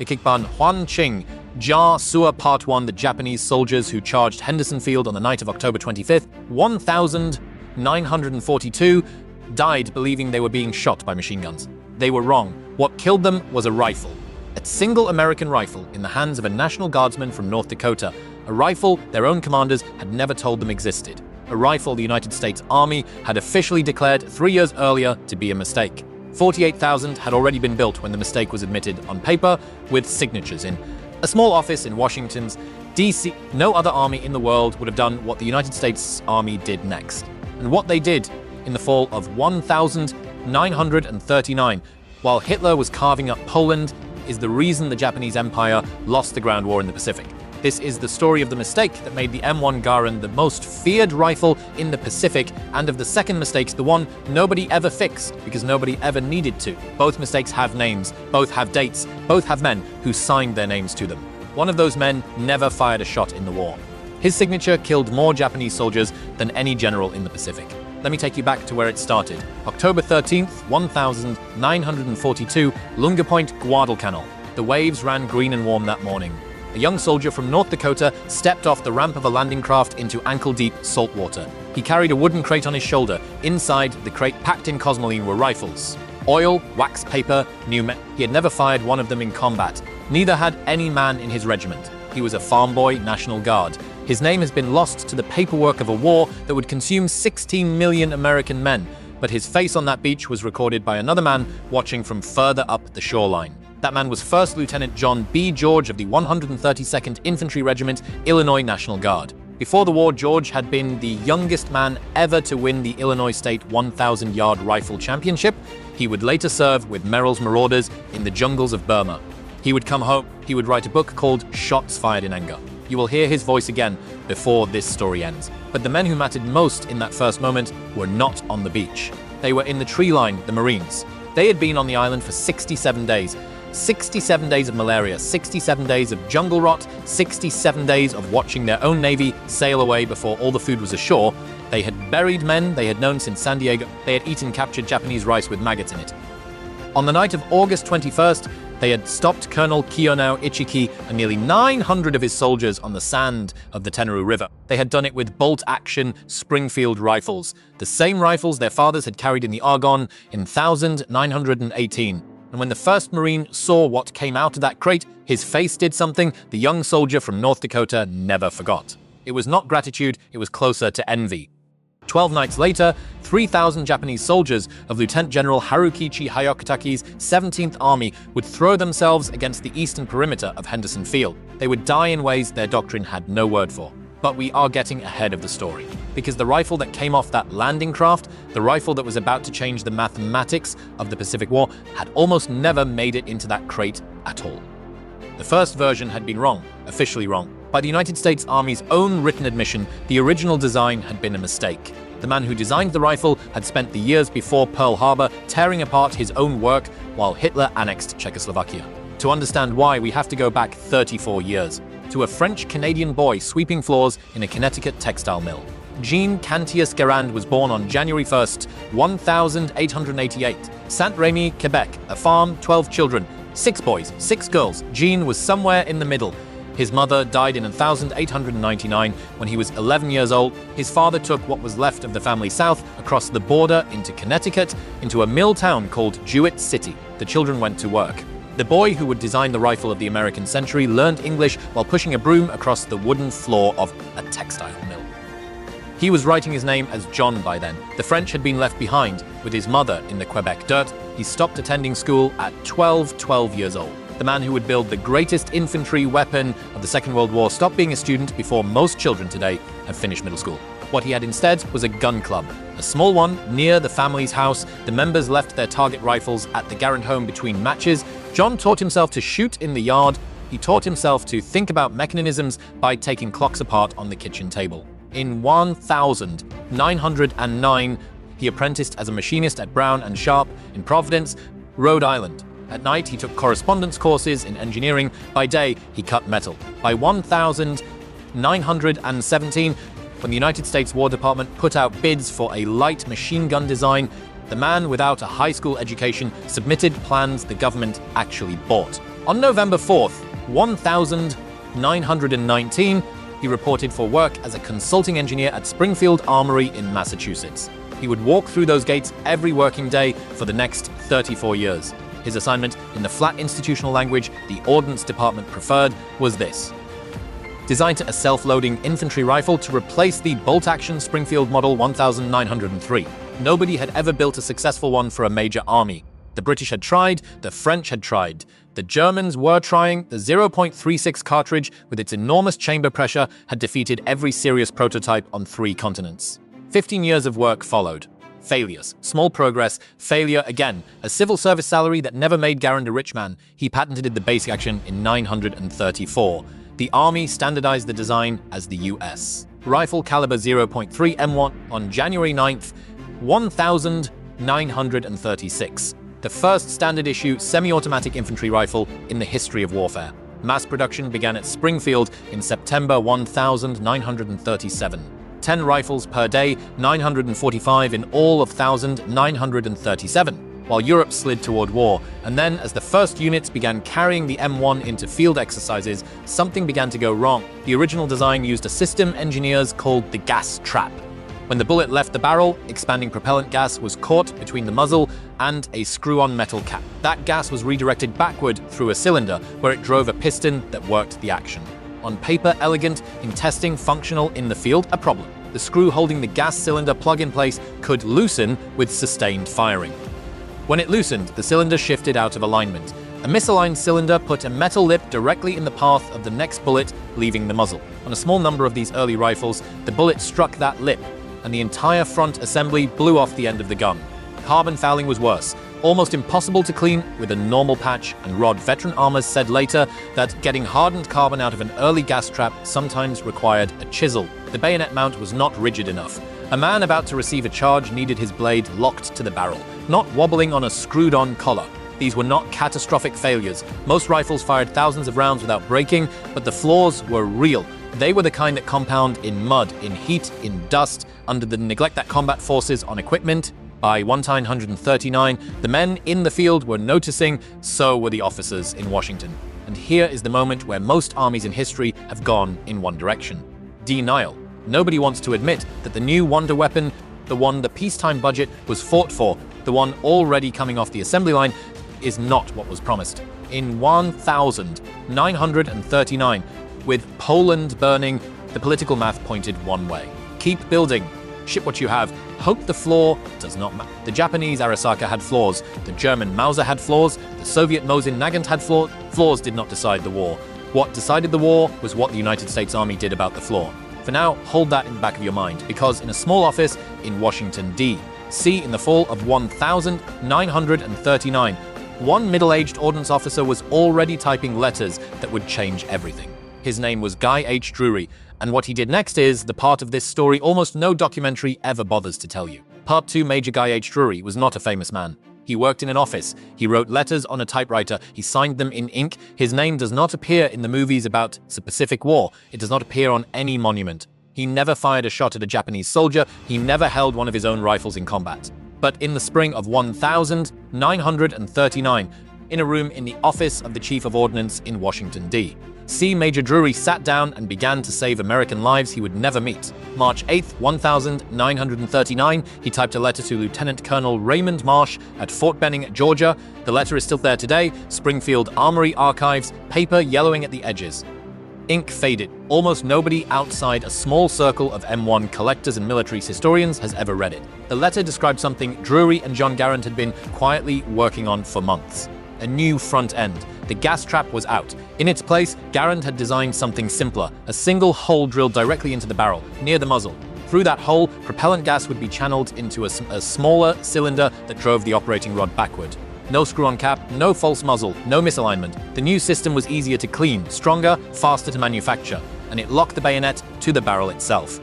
Ikikban Huanqing, Jia Sua Part 1, the Japanese soldiers who charged Henderson Field on the night of October 25th, 1942, died believing they were being shot by machine guns. They were wrong. What killed them was a rifle. A single American rifle in the hands of a National Guardsman from North Dakota. A rifle their own commanders had never told them existed. A rifle the United States Army had officially declared 3 years earlier to be a mistake. 48,000 had already been built when the mistake was admitted on paper with signatures in a small office in Washington's D.C. No other army in the world would have done what the United States Army did next. And what they did in the fall of 1939, while Hitler was carving up Poland, is the reason the Japanese Empire lost the ground war in the Pacific. This is the story of the mistake that made the M1 Garand the most feared rifle in the Pacific, and of the second mistake, the one nobody ever fixed because nobody ever needed to. Both mistakes have names, both have dates, both have men who signed their names to them. One of those men never fired a shot in the war. His signature killed more Japanese soldiers than any general in the Pacific. Let me take you back to where it started. October 13th, 1942, Lunga Point, Guadalcanal. The waves ran green and warm that morning. A young soldier from North Dakota stepped off the ramp of a landing craft into ankle-deep salt water. He carried a wooden crate on his shoulder. Inside the crate, packed in cosmoline, were rifles. Oil, wax paper, He had never fired one of them in combat. Neither had any man in his regiment. He was a farm boy, National Guard. His name has been lost to the paperwork of a war that would consume 16 million American men, but his face on that beach was recorded by another man watching from further up the shoreline. That man was First Lieutenant John B. George of the 132nd Infantry Regiment, Illinois National Guard. Before the war, George had been the youngest man ever to win the Illinois State 1,000-yard rifle championship. He would later serve with Merrill's Marauders in the jungles of Burma. He would come home. He would write a book called Shots Fired in Anger. You will hear his voice again before this story ends. But the men who mattered most in that first moment were not on the beach. They were in the tree line, the Marines. They had been on the island for 67 days. 67 days of malaria, 67 days of jungle rot, 67 days of watching their own navy sail away before all the food was ashore. They had buried men they had known since San Diego. They had eaten captured Japanese rice with maggots in it. On the night of August 21st, they had stopped Colonel Kiyonao Ichiki and nearly 900 of his soldiers on the sand of the Tenaru River. They had done it with bolt-action Springfield rifles, the same rifles their fathers had carried in the Argonne in 1918. And when the first Marine saw what came out of that crate, his face did something the young soldier from North Dakota never forgot. It was not gratitude, it was closer to envy. 12 nights later, 3,000 Japanese soldiers of Lieutenant General Harukichi Hayakutaki's 17th Army would throw themselves against the eastern perimeter of Henderson Field. They would die in ways their doctrine had no word for. But we are getting ahead of the story, because the rifle that came off that landing craft, the rifle that was about to change the mathematics of the Pacific War, had almost never made it into that crate at all. The first version had been wrong, officially wrong. By the United States Army's own written admission, the original design had been a mistake. The man who designed the rifle had spent the years before Pearl Harbor tearing apart his own work while Hitler annexed Czechoslovakia. To understand why, we have to go back 34 years. To a French-Canadian boy sweeping floors in a Connecticut textile mill. Jean Cantius Garand was born on January 1st, 1888. Saint-Rémy, Quebec, a farm, 12 children, 6 boys, 6 girls. Jean was somewhere in the middle. His mother died in 1899 when he was 11 years old. His father took what was left of the family south across the border into Connecticut, into a mill town called Jewett City. The children went to work. The boy who would design the rifle of the American century learned English while pushing a broom across the wooden floor of a textile mill. He was writing his name as John by then. The French had been left behind with his mother in the Quebec dirt. He stopped attending school at 12 years old. The man who would build the greatest infantry weapon of the Second World War stopped being a student before most children today have finished middle school. What he had instead was a gun club, a small one near the family's house. The members left their target rifles at the Garand home between matches. John taught himself to shoot in the yard. He taught himself to think about mechanisms by taking clocks apart on the kitchen table. In 1909, he apprenticed as a machinist at Brown & Sharp in Providence, Rhode Island. At night, he took correspondence courses in engineering. By day, he cut metal. By 1917, when the United States War Department put out bids for a light machine gun design, the man without a high school education submitted plans the government actually bought. On November 4th, 1919, he reported for work as a consulting engineer at Springfield Armory in Massachusetts. He would walk through those gates every working day for the next 34 years. His assignment, in the flat institutional language the Ordnance Department preferred, was this: designed a self-loading infantry rifle to replace the bolt-action Springfield Model 1903. Nobody had ever built a successful one for a major army. The British had tried, the French had tried. The Germans were trying. The 0.36 cartridge, with its enormous chamber pressure, had defeated every serious prototype on 3 continents. 15 years of work followed. Failures, small progress, failure again. A civil service salary that never made Garand a rich man. He patented the basic action in 934. The Army standardized the design as the US. Rifle caliber 0.3 M1 on January 9th, 1936. The first standard-issue semi-automatic infantry rifle in the history of warfare. Mass production began at Springfield in September 1937. 10 rifles per day, 945 in all of 1937, while Europe slid toward war. And then, as the first units began carrying the M1 into field exercises, something began to go wrong. The original design used a system engineers called the gas trap. When the bullet left the barrel, expanding propellant gas was caught between the muzzle and a screw-on metal cap. That gas was redirected backward through a cylinder, where it drove a piston that worked the action. On paper, elegant; in testing, functional; in the field, a problem. The screw holding the gas cylinder plug in place could loosen with sustained firing. When it loosened, the cylinder shifted out of alignment. A misaligned cylinder put a metal lip directly in the path of the next bullet, leaving the muzzle. On a small number of these early rifles, the bullet struck that lip, and the entire front assembly blew off the end of the gun. Carbon fouling was worse, almost impossible to clean with a normal patch, and Rod Veteran Armors said later that getting hardened carbon out of an early gas trap sometimes required a chisel. The bayonet mount was not rigid enough. A man about to receive a charge needed his blade locked to the barrel, not wobbling on a screwed-on collar. These were not catastrophic failures. Most rifles fired thousands of rounds without breaking, but the flaws were real. They were the kind that compound in mud, in heat, in dust, under the neglect that combat forces on equipment. By 1939, the men in the field were noticing, so were the officers in Washington. And here is the moment where most armies in history have gone in one direction: denial. Nobody wants to admit that the new wonder weapon, the one the peacetime budget was fought for, the one already coming off the assembly line, is not what was promised. In 1939, with Poland burning, the political math pointed one way: keep building, ship what you have, hope the flaw does not matter. The Japanese Arisaka had flaws, the German Mauser had flaws, the Soviet Mosin Nagant had flaws. Flaws did not decide the war. What decided the war was what the United States Army did about the flaw. For now, hold that in the back of your mind, because in a small office in Washington, D.C. in the fall of 1939, one middle-aged ordnance officer was already typing letters that would change everything. His name was Guy H. Drury, and what he did next is the part of this story almost no documentary ever bothers to tell you. Part 2, Major Guy H. Drury was not a famous man. He worked in an office. He wrote letters on a typewriter. He signed them in ink. His name does not appear in the movies about the Pacific War. It does not appear on any monument. He never fired a shot at a Japanese soldier. He never held one of his own rifles in combat. But in the spring of 1939, in a room in the office of the Chief of Ordnance in Washington, D.C., Major Drury sat down and began to save American lives he would never meet. March 8, 1939, he typed a letter to Lieutenant Colonel Raymond Marsh at Fort Benning, Georgia. The letter is still there today, Springfield Armory archives, paper yellowing at the edges. Ink faded. Almost nobody outside a small circle of M1 collectors and military historians has ever read it. The letter described something Drury and John Garand had been quietly working on for months. A new front end. The gas trap was out. In its place, Garand had designed something simpler, a single hole drilled directly into the barrel, near the muzzle. Through that hole, propellant gas would be channeled into a smaller cylinder that drove the operating rod backward. No screw-on cap, no false muzzle, no misalignment. The new system was easier to clean, stronger, faster to manufacture, and it locked the bayonet to the barrel itself.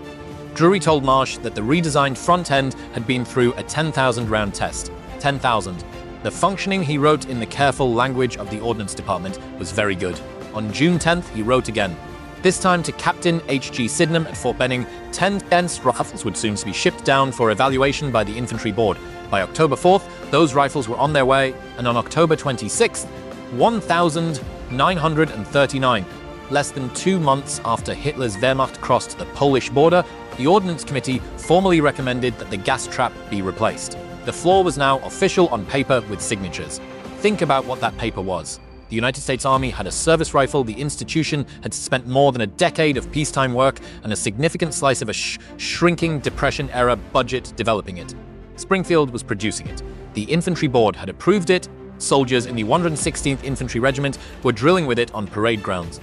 Drury told Marsh that the redesigned front end had been through a 10,000 round test. 10,000. The functioning, he wrote in the careful language of the Ordnance Department, was very good. On June 10th, he wrote again. This time to Captain H.G. Sydenham at Fort Benning, 10 rifles would soon be shipped down for evaluation by the Infantry Board. By October 4th, those rifles were on their way, and on October 26th, 1,000 1939. Less than 2 months after Hitler's Wehrmacht crossed the Polish border, the Ordnance Committee formally recommended that the gas trap be replaced. The Flaw was now official on paper with signatures. Think about what that paper was. The United States Army had a service rifle. The institution had spent more than a decade of peacetime work and a significant slice of a shrinking Depression-era budget developing it. Springfield was producing it. The Infantry Board had approved it. Soldiers in the 116th Infantry Regiment were drilling with it on parade grounds.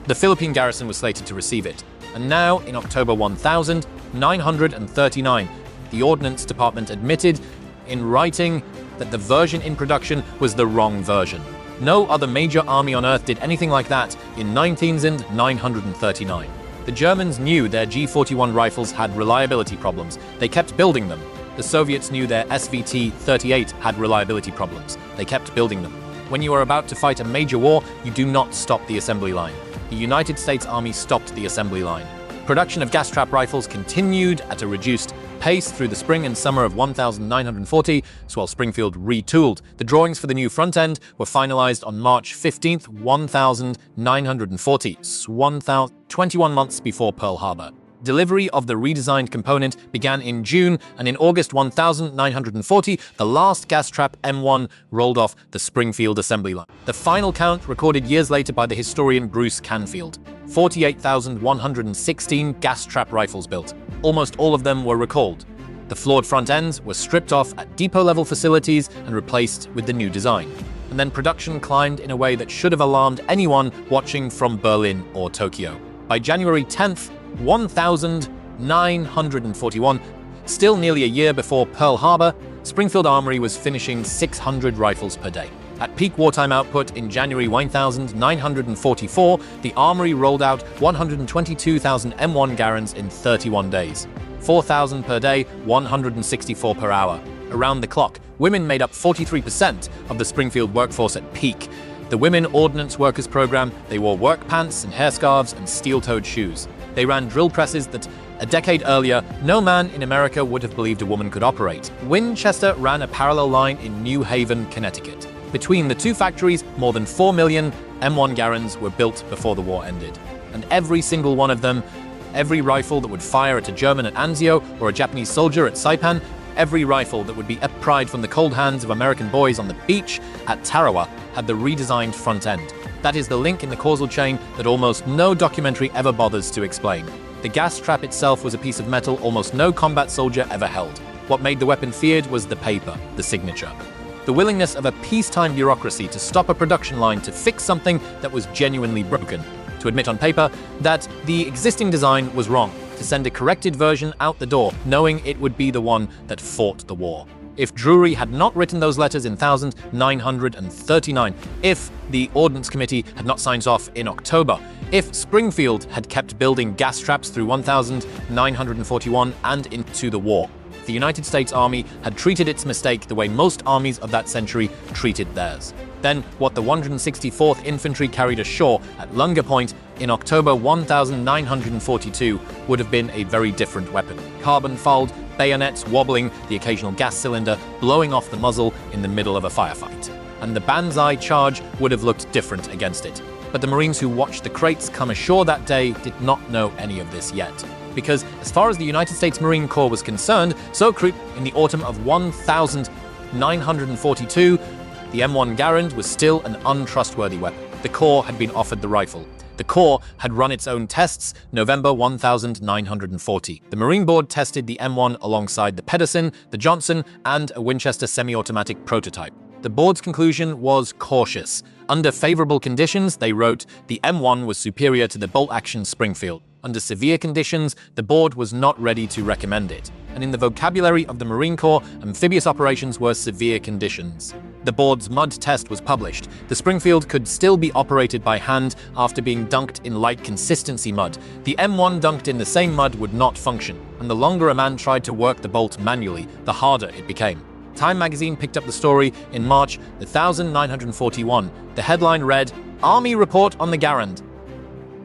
The Philippine garrison was slated to receive it. And now, in October 1939, the Ordnance Department admitted in writing that the version in production was the wrong version. No other major army on Earth did anything like that in 1939. The Germans knew their G41 rifles had reliability problems. They kept building them. The Soviets knew their SVT-38 had reliability problems. They kept building them. When you are about to fight a major war, you do not stop the assembly line. The United States Army stopped the assembly line. Production of gas trap rifles continued at a reduced pace through the spring and summer of 1940, so while Springfield retooled. The drawings for the new front end were finalized on March 15, 1940, 21 months before Pearl Harbor. Delivery of the redesigned component began in June, and in August 1940, the last gas trap M1 rolled off the Springfield assembly line. The final count, recorded years later by the historian Bruce Canfield: 48,116 gas trap rifles built. Almost all of them were recalled. The flawed front ends were stripped off at depot-level facilities and replaced with the new design. And then production climbed in a way that should have alarmed anyone watching from Berlin or Tokyo. By January 10th, 1941, still nearly a year before Pearl Harbor, Springfield Armory was finishing 600 rifles per day. At peak wartime output in January 1944, the Armory rolled out 122,000 M1 Garands in 31 days. 4,000 per day, 164 per hour. Around the clock, women made up 43% of the Springfield workforce at peak. The Women Ordnance Workers Program, they wore work pants and hairscarves and steel-toed shoes. They ran drill presses that, a decade earlier, no man in America would have believed a woman could operate. Winchester ran a parallel line in New Haven, Connecticut. Between the two factories, more than 4 million M1 Garands were built before the war ended. And every single one of them, every rifle that would fire at a German at Anzio or a Japanese soldier at Saipan, every rifle that would be pried from the cold hands of American boys on the beach at Tarawa had the redesigned front end. That is the link in the causal chain that almost no documentary ever bothers to explain. The gas trap itself was a piece of metal almost no combat soldier ever held. What made the weapon feared was the paper, the signature. The willingness of a peacetime bureaucracy to stop a production line to fix something that was genuinely broken. To admit on paper that the existing design was wrong. To send a corrected version out the door, knowing it would be the one that fought the war. If Drury had not written those letters in 1939, if the Ordnance Committee had not signed off in October, if Springfield had kept building gas traps through 1941 and into the war, the United States Army had treated its mistake the way most armies of that century treated theirs. Then what the 164th Infantry carried ashore at Lunga Point in October 1942 would have been a very different weapon. Carbon-fouled, bayonets wobbling, the occasional gas cylinder blowing off the muzzle in the middle of a firefight. And the Banzai charge would have looked different against it. But the Marines who watched the crates come ashore that day did not know any of this yet. Because as far as the United States Marine Corps was concerned, so in the autumn of 1942, the M1 Garand was still an untrustworthy weapon. The Corps had been offered the rifle. The Corps had run its own tests, November 1940. The Marine Board tested the M1 alongside the Pedersen, the Johnson, and a Winchester semi-automatic prototype. The board's conclusion was cautious. Under favorable conditions, they wrote, the M1 was superior to the bolt-action Springfield. Under severe conditions, the board was not ready to recommend it. And in the vocabulary of the Marine Corps, amphibious operations were severe conditions. The board's mud test was published. The Springfield could still be operated by hand after being dunked in light consistency mud. The M1 dunked in the same mud would not function, and the longer a man tried to work the bolt manually, the harder it became. Time magazine picked up the story in March 1941. The headline read, "Army Report on the Garand."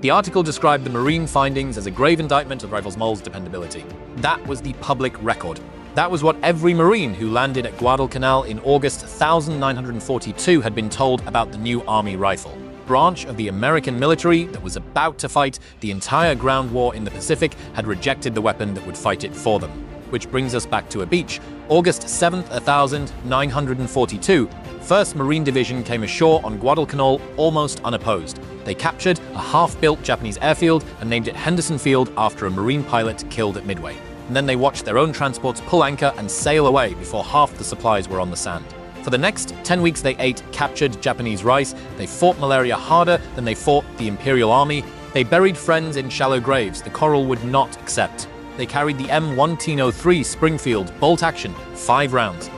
The article described the Marine findings as a grave indictment of Rifles Moll's dependability. That was the public record. That was what every Marine who landed at Guadalcanal in August 1942 had been told about the new Army rifle. branch of the American military that was about to fight the entire ground war in the Pacific had rejected the weapon that would fight it for them. Which brings us back to a beach. August 7th, 1942, 1st Marine Division came ashore on Guadalcanal almost unopposed. They captured a half-built Japanese airfield and named it Henderson Field after a Marine pilot killed at Midway. And then they watched their own transports pull anchor and sail away before half the supplies were on the sand. For the next 10 weeks they ate captured Japanese rice, they fought malaria harder than they fought the Imperial Army, they buried friends in shallow graves the coral would not accept. They carried the M1 Springfield bolt action, 5 rounds.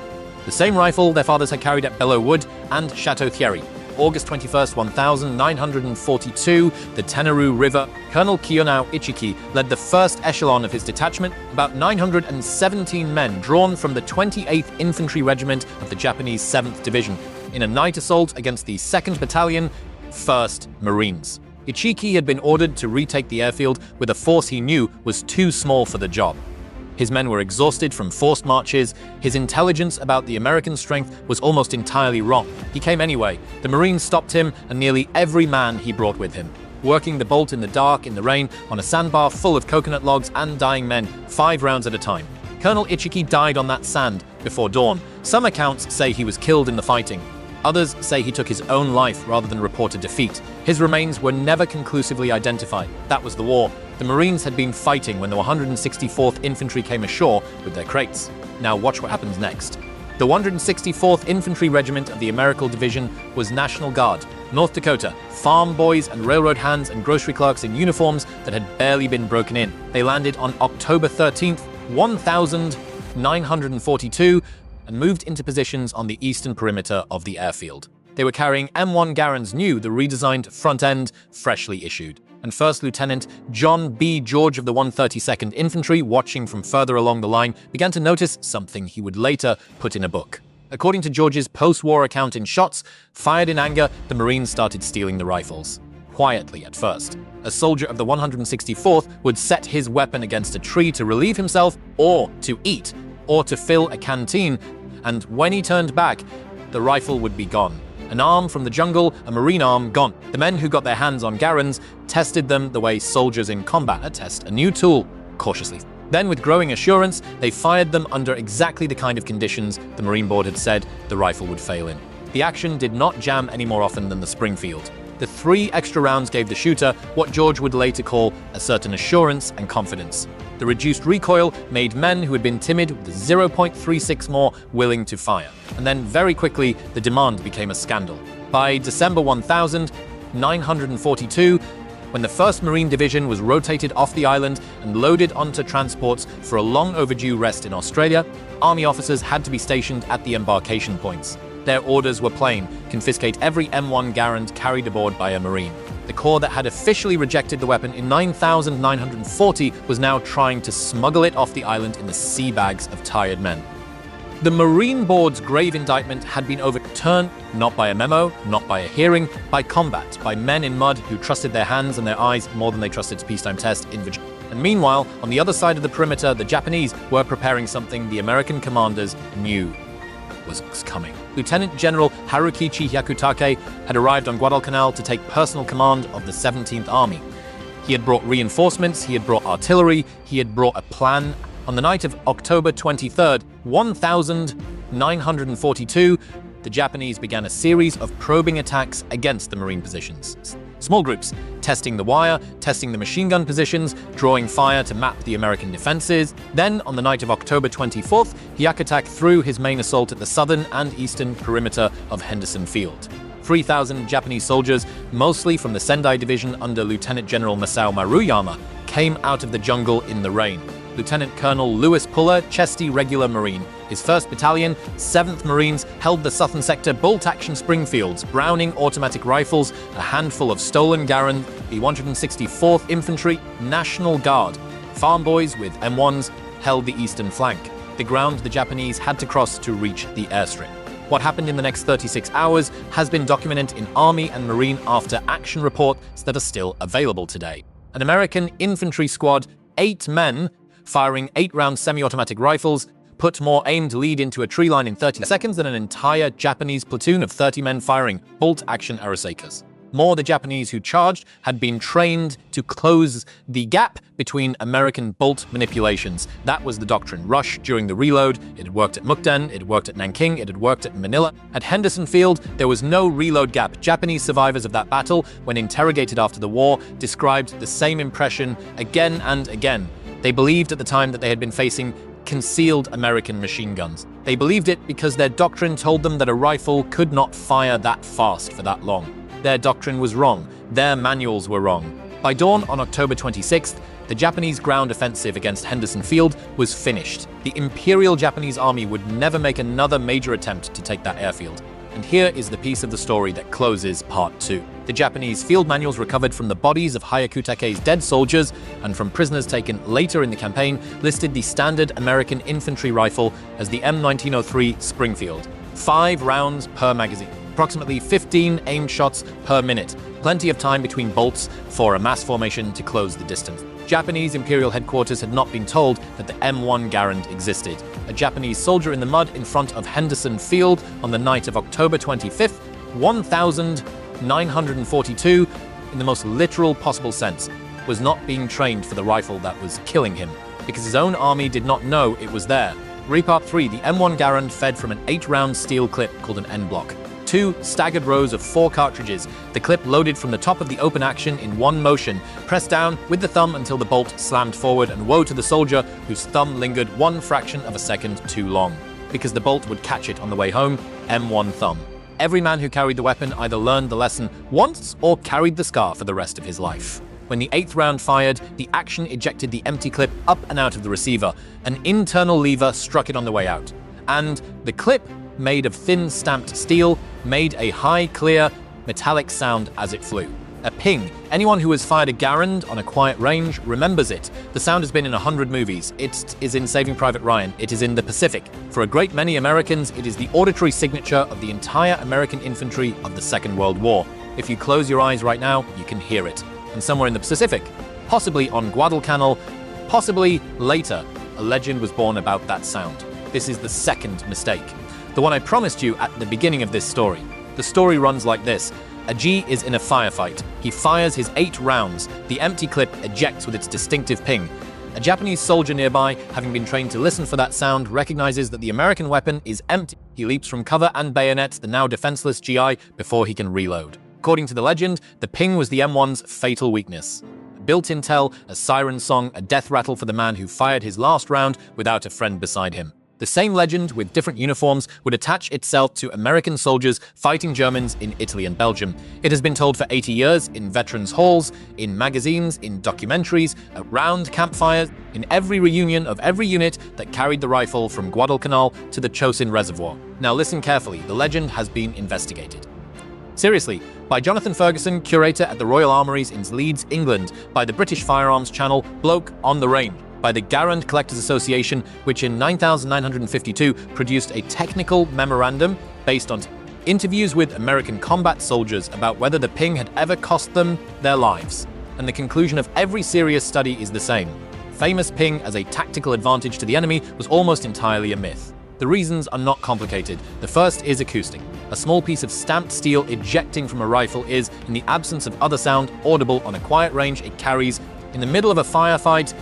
The same rifle their fathers had carried at Belleau Wood and Chateau Thierry. August 21st, 1942, the Tenarue River. Colonel Kiyonao Ichiki led the first echelon of his detachment, about 917 men drawn from the 28th Infantry Regiment of the Japanese 7th Division, in a night assault against the 2nd Battalion, 1st Marines. Ichiki had been ordered to retake the airfield with a force he knew was too small for the job. His men were exhausted from forced marches. His intelligence about the American strength was almost entirely wrong. He came anyway. The Marines stopped him and nearly every man he brought with him. Working the bolt in the dark, in the rain, on a sandbar full of coconut logs and dying men, 5 rounds at a time. Colonel Ichiki died on that sand before dawn. Some accounts say he was killed in the fighting. Others say he took his own life rather than report a defeat. His remains were never conclusively identified. That was the war. The Marines had been fighting when the 164th Infantry came ashore with their crates. Now watch what happens next. The 164th Infantry Regiment of the American Division was National Guard, North Dakota, farm boys and railroad hands and grocery clerks in uniforms that had barely been broken in. They landed on October 13th, 1942, and moved into positions on the eastern perimeter of the airfield. They were carrying M1 Garand's new, the redesigned front end, freshly issued. And First Lieutenant John B. George of the 132nd Infantry, watching from further along the line, began to notice something he would later put in a book. According to George's post-war account in shots, fired in anger, the Marines started stealing the rifles. Quietly at first. A soldier of the 164th would set his weapon against a tree to relieve himself, or to eat, or to fill a canteen, and when he turned back, the rifle would be gone. An arm from the jungle, a Marine arm, gone. The men who got their hands on Garands tested them the way soldiers in combat test a new tool, cautiously. Then, with growing assurance, they fired them under exactly the kind of conditions the Marine Board had said the rifle would fail in. The action did not jam any more often than the Springfield. The 3 extra rounds gave the shooter what George would later call a certain assurance and confidence. The reduced recoil made men who had been timid with 0.36 more willing to fire. And then very quickly, the demand became a scandal. By December 1942, when the 1st Marine Division was rotated off the island and loaded onto transports for a long overdue rest in Australia, Army officers had to be stationed at the embarkation points. Their orders were plain: confiscate every M1 Garand carried aboard by a Marine. The Corps that had officially rejected the weapon in 9,940 was now trying to smuggle it off the island in the sea bags of tired men. The Marine Board's grave indictment had been overturned, not by a memo, not by a hearing, by combat, by men in mud who trusted their hands and their eyes more than they trusted peacetime test in Virginia. And meanwhile, on the other side of the perimeter, the Japanese were preparing something the American commanders knew was coming. Lieutenant General Harukichi Hyakutake had arrived on Guadalcanal to take personal command of the 17th Army. He had brought reinforcements, he had brought artillery, he had brought a plan. On the night of October 23rd, 1942, the Japanese began a series of probing attacks against the Marine positions. Small groups, testing the wire, testing the machine gun positions, drawing fire to map the American defenses. Then, on the night of October 24th, Hyakutake threw his main assault at the southern and eastern perimeter of Henderson Field. 3,000 Japanese soldiers, mostly from the Sendai Division under Lieutenant General Masao Maruyama, came out of the jungle in the rain. Lieutenant Colonel Louis Puller, Chesty Regular Marine. His 1st Battalion, 7th Marines, held the southern sector bolt-action Springfields, Browning automatic rifles, a handful of stolen Garand, the 164th Infantry, National Guard. Farm boys with M1s held the eastern flank, the ground the Japanese had to cross to reach the airstrip. What happened in the next 36 hours has been documented in Army and Marine after-action reports that are still available today. An American infantry squad, 8 men, firing 8-round semi-automatic rifles, put more aimed lead into a tree line in 30 seconds than an entire Japanese platoon of 30 men firing bolt-action Arasakas. More, the Japanese who charged had been trained to close the gap between American bolt manipulations. That was the doctrine. Rush during the reload. It had worked at Mukden, it had worked at Nanking, it had worked at Manila. At Henderson Field, there was no reload gap. Japanese survivors of that battle, when interrogated after the war, described the same impression again and again. They believed at the time that they had been facing concealed American machine guns. They believed it because their doctrine told them that a rifle could not fire that fast for that long. Their doctrine was wrong. Their manuals were wrong. By dawn on October 26th, the Japanese ground offensive against Henderson Field was finished. The Imperial Japanese Army would never make another major attempt to take that airfield. And here is the piece of the story that closes Part 2. The Japanese field manuals recovered from the bodies of Hyakutake's dead soldiers and from prisoners taken later in the campaign listed the standard American infantry rifle as the M1903 Springfield. 5 rounds per magazine. Approximately 15 aimed shots per minute. Plenty of time between bolts for a mass formation to close the distance. Japanese Imperial headquarters had not been told that the M1 Garand existed. A Japanese soldier in the mud in front of Henderson Field on the night of October 25th, 1942, in the most literal possible sense, was not being trained for the rifle that was killing him, because his own army did not know it was there. Repart 3, the M1 Garand fed from an 8-round steel clip called an N-block. 2 staggered rows of 4 cartridges, the clip loaded from the top of the open action in one motion, pressed down with the thumb until the bolt slammed forward, and woe to the soldier whose thumb lingered 1 fraction of a second too long. Because the bolt would catch it on the way home, M1 thumb. Every man who carried the weapon either learned the lesson once or carried the scar for the rest of his life. When the 8th round fired, the action ejected the empty clip up and out of the receiver. An internal lever struck it on the way out. And the clip, made of thin stamped steel, made a high, clear, metallic sound as it flew. A ping. Anyone who has fired a Garand on a quiet range remembers it. The sound has been in 100 movies. It is in Saving Private Ryan. It is in the Pacific. For a great many Americans, it is the auditory signature of the entire American infantry of the Second World War. If you close your eyes right now, you can hear it. And somewhere in the Pacific, possibly on Guadalcanal, possibly later, a legend was born about that sound. This is the second mistake. The one I promised you at the beginning of this story. The story runs like this. A G is in a firefight. He fires his 8 rounds. The empty clip ejects with its distinctive ping. A Japanese soldier nearby, having been trained to listen for that sound, recognizes that the American weapon is empty. He leaps from cover and bayonets the now defenseless GI before he can reload. According to the legend, the ping was the M1's fatal weakness. A built-in tell, a siren song, a death rattle for the man who fired his last round without a friend beside him. The same legend, with different uniforms, would attach itself to American soldiers fighting Germans in Italy and Belgium. It has been told for 80 years in veterans' halls, in magazines, in documentaries, around campfires, in every reunion of every unit that carried the rifle from Guadalcanal to the Chosin Reservoir. Now listen carefully, the legend has been investigated. Seriously, by Jonathan Ferguson, curator at the Royal Armouries in Leeds, England, by the British Firearms channel Bloke on the Range, by the Garand Collectors Association, which in 9952 produced a technical memorandum based on interviews with American combat soldiers about whether the ping had ever cost them their lives. And the conclusion of every serious study is the same. Famous ping as a tactical advantage to the enemy was almost entirely a myth. The reasons are not complicated. The first is acoustic. A small piece of stamped steel ejecting from a rifle is, in the absence of other sound, audible on a quiet range it carries in the middle of a firefight,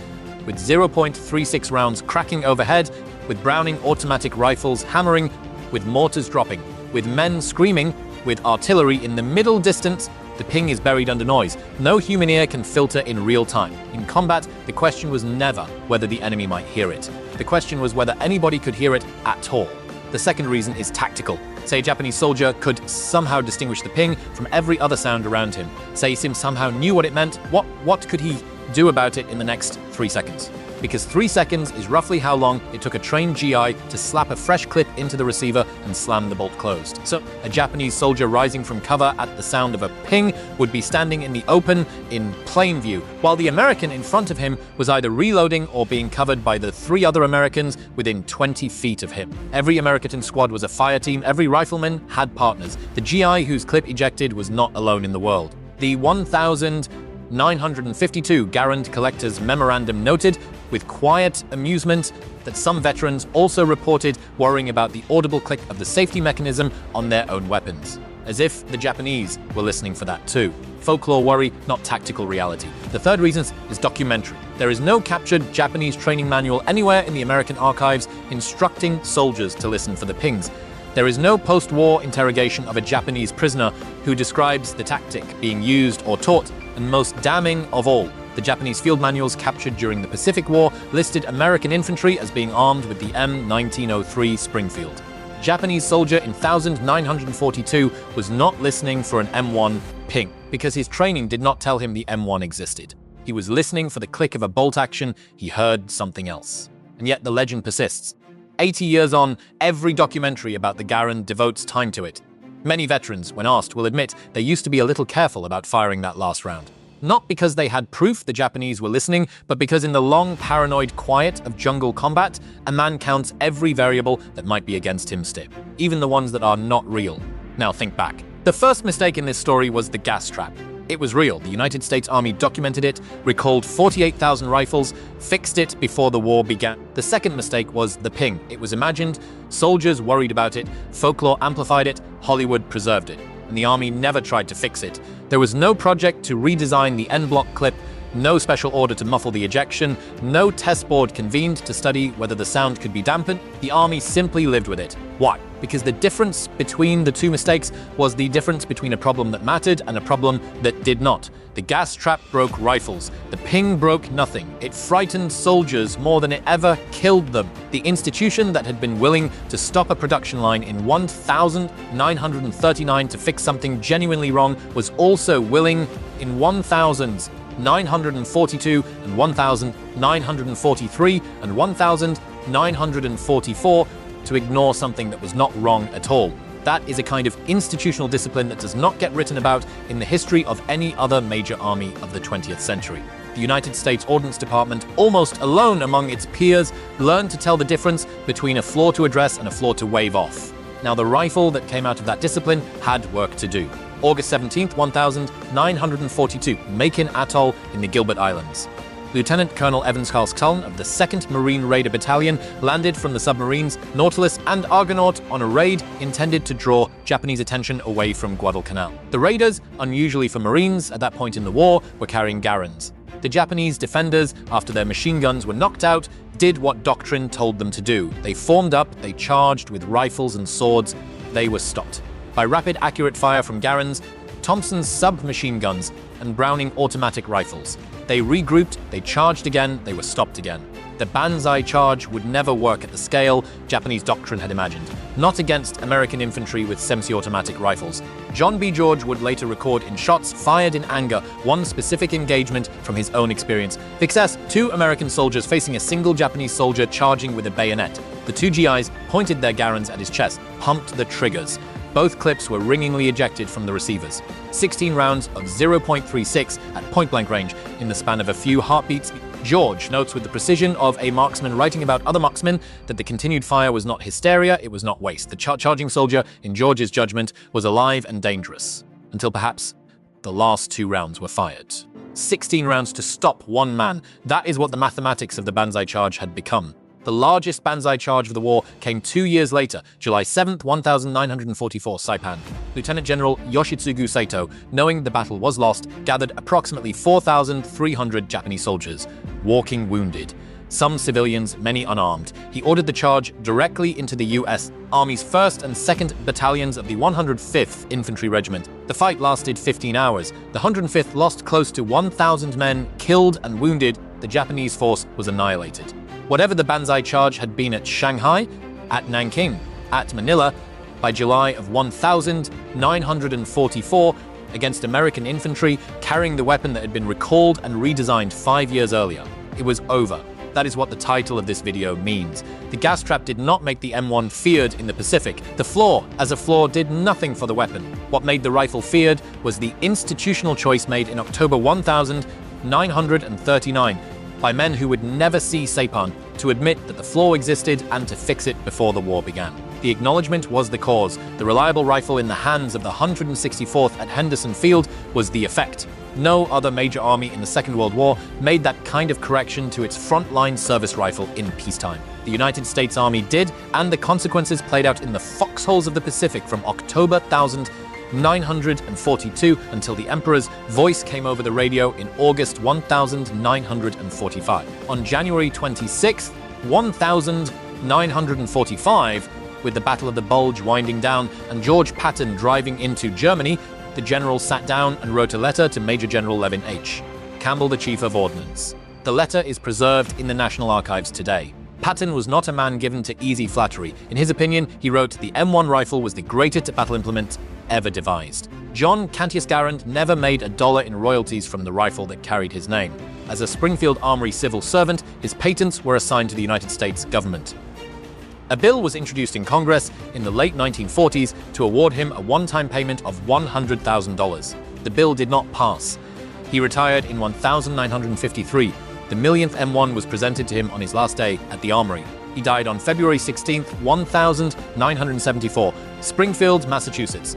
with 0.36 rounds cracking overhead, with Browning automatic rifles hammering, with mortars dropping, with men screaming, with artillery in the middle distance. The ping is buried under noise. No human ear can filter in real time. In combat, the question was never whether the enemy might hear it. The question was whether anybody could hear it at all. The second reason is tactical. Say a Japanese soldier could somehow distinguish the ping from every other sound around him. Say Sim somehow knew what it meant. What could he do about it in the next 3 seconds? Because 3 seconds is roughly how long it took a trained GI to slap a fresh clip into the receiver and slam the bolt closed. So, a Japanese soldier rising from cover at the sound of a ping would be standing in the open in plain view, while the American in front of him was either reloading or being covered by the 3 other Americans within 20 feet of him. Every American squad was a fire team, every rifleman had partners. The GI whose clip ejected was not alone in the world. The 1952 Garand Collectors Memorandum noted, with quiet amusement, that some veterans also reported worrying about the audible click of the safety mechanism on their own weapons. as if the Japanese were listening for that too. Folklore worry, not tactical reality. The third reason is documentary. There is no captured Japanese training manual anywhere in the American archives instructing soldiers to listen for the pings. There is no post-war interrogation of a Japanese prisoner who describes the tactic being used or taught, and most damning of all, the Japanese field manuals captured during the Pacific War listed American infantry as being armed with the M1903 Springfield. A Japanese soldier in 1942 was not listening for an M1 ping because his training did not tell him the M1 existed. He was listening for the click of a bolt action. He heard something else. And yet the legend persists. 80 years on, every documentary about the Garand devotes time to it. Many veterans, when asked, will admit they used to be a little careful about firing that last round. Not because they had proof the Japanese were listening, but because in the long, paranoid quiet of jungle combat, a man counts every variable that might be against him still, even the ones that are not real. Now think back. The first mistake in this story was the gas trap. It was real. The United States Army documented it, recalled 48,000 rifles, fixed it before the war began. The second mistake was the ping. It was imagined, soldiers worried about it, folklore amplified it, Hollywood preserved it, and the Army never tried to fix it. There was no project to redesign the N-block clip, no special order to muffle the ejection, no test board convened to study whether the sound could be dampened. The Army simply lived with it. Why? Because the difference between the two mistakes was the difference between a problem that mattered and a problem that did not. The gas trap broke rifles. The ping broke nothing. It frightened soldiers more than it ever killed them. The institution that had been willing to stop a production line in 1939 to fix something genuinely wrong was also willing in 1942 and 1943 and 1944 to ignore something that was not wrong at all. That is a kind of institutional discipline that does not get written about in the history of any other major army of the 20th century. The United States Ordnance Department, almost alone among its peers, learned to tell the difference between a flaw to address and a flaw to wave off. Now, the rifle that came out of that discipline had work to do. August 17th, 1942, Makin Atoll in the Gilbert Islands. Lieutenant Colonel Evans Carlston of the 2nd Marine Raider Battalion landed from the submarines Nautilus and Argonaut on a raid intended to draw Japanese attention away from Guadalcanal. The raiders, unusually for Marines at that point in the war, were carrying Garands. The Japanese defenders, after their machine guns were knocked out, did what doctrine told them to do. They formed up, they charged with rifles and swords. They were stopped by rapid, accurate fire from Garands, Thompson's submachine guns, and Browning automatic rifles. They regrouped, they charged again, they were stopped again. The Banzai charge would never work at the scale Japanese doctrine had imagined, not against American infantry with semi-automatic rifles. John B. George would later record in shots fired in anger one specific engagement from his own experience. Fixes 2 American soldiers facing a single Japanese soldier charging with a bayonet. The 2 GIs pointed their Garands at his chest, pumped the triggers. Both clips were ringingly ejected from the receivers. 16 rounds of 0.36 at point-blank range in the span of a few heartbeats. George notes with the precision of a marksman writing about other marksmen that the continued fire was not hysteria, it was not waste. The charging soldier, in George's judgment, was alive and dangerous. Until perhaps the last 2 rounds were fired. 16 rounds to stop one man. That is what the mathematics of the Banzai charge had become. The largest Banzai charge of the war came 2 years later, July 7th, 1944, Saipan. Lieutenant General Yoshitsugu Saito, knowing the battle was lost, gathered approximately 4,300 Japanese soldiers, walking wounded. Some civilians, many unarmed. He ordered the charge directly into the U.S. Army's 1st and 2nd Battalions of the 105th Infantry Regiment. The fight lasted 15 hours. The 105th lost close to 1,000 men, killed and wounded. The Japanese force was annihilated. Whatever the Banzai charge had been at Shanghai, at Nanking, at Manila, by July of 1944, against American infantry carrying the weapon that had been recalled and redesigned 5 years earlier. It was over. That is what the title of this video means. The gas trap did not make the M1 feared in the Pacific. The Flaw, as a flaw, did nothing for the weapon. What made the rifle feared was the institutional choice made in October 1939 by men who would never see Saipan to admit that the flaw existed and to fix it before the war began. The acknowledgement was the cause. The reliable rifle in the hands of the 164th at Henderson Field was the effect. No other major army in the Second World War made that kind of correction to its frontline service rifle in peacetime. The United States Army did, and the consequences played out in the foxholes of the Pacific from October 1000 1942 until the Emperor's voice came over the radio in August 1945. On January 26, 1945, with the Battle of the Bulge winding down and George Patton driving into Germany, the general sat down and wrote a letter to Major General Levin H. Campbell, the Chief of Ordnance. The letter is preserved in the National Archives today. Patton was not a man given to easy flattery. In his opinion, he wrote, "The M1 rifle was the greatest battle implement ever devised." John Garand never made a dollar in royalties from the rifle that carried his name. As a Springfield Armory civil servant, his patents were assigned to the United States government. A bill was introduced in Congress in the late 1940s to award him a one-time payment of $100,000. The bill did not pass. He retired in 1953. The millionth M1 was presented to him on his last day at the Armory. He died on February 16, 1974, Springfield, Massachusetts.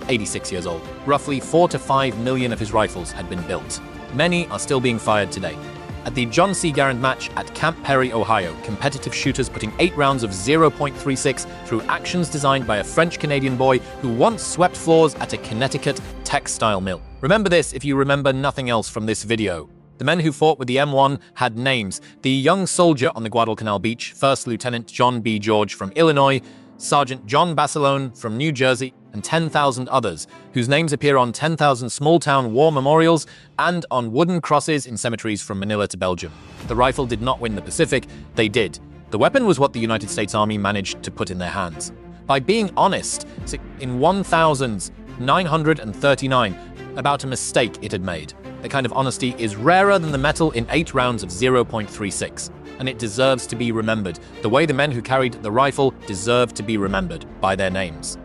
86 years old. Roughly 4 to 5 million of his rifles had been built. Many are still being fired today. At the John C. Garand match at Camp Perry, Ohio, competitive shooters putting 8 rounds of 0.36 through actions designed by a French-Canadian boy who once swept floors at a Connecticut textile mill. Remember this if you remember nothing else from this video. The men who fought with the M1 had names. The young soldier on the Guadalcanal beach, First Lieutenant John B. George from Illinois, Sergeant John Basilone from New Jersey, and 10,000 others, whose names appear on 10,000 small-town war memorials and on wooden crosses in cemeteries from Manila to Belgium. The rifle did not win the Pacific, they did. The weapon was what the United States Army managed to put in their hands. By being honest, in 1939, about a mistake it had made. The kind of honesty is rarer than the metal in 8 rounds of 0.36, and it deserves to be remembered, the way the men who carried the rifle deserve to be remembered by their names.